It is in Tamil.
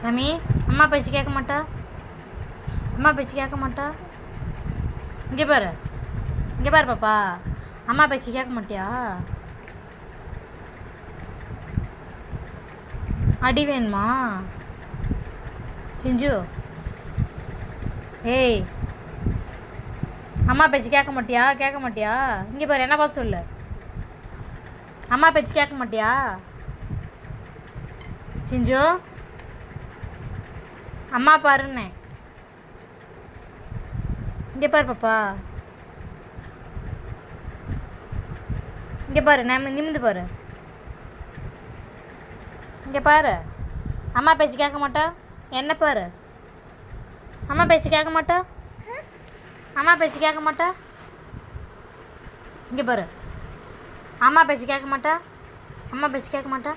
சாமி, அம்மா பேச்சு கேட்க மாட்டா? அம்மா பேச்சு கேட்க மாட்டா? இங்கே பாரு, இங்கே பாரு பாப்பா, அம்மா பேச்சு கேட்க மாட்டியா? அடி வேணுமா சிஞ்சு? ஏய், அம்மா பேச்சு கேட்க மாட்டியா? கேட்க மாட்டியா? இங்கே பாரு, என்ன பார்த்து சொல்லு. அம்மா பேச்சு கேட்க மாட்டியா சிஞ்சு? அம்மா பாருன்னே. இங்கே பாரு பாப்பா, இங்கே பாரு, நிமிந்து பாரு, இங்கே பாரு. அம்மா பேச்சு கேட்க மாட்டா? என்ன பாரு, அம்மா பேச்சு கேட்க மாட்டா? அம்மா பேச்சு கேட்க மாட்டா? இங்கே பாரு, அம்மா பேச்சு கேட்க மாட்டா? அம்மா பேச்சு கேட்க மாட்டா?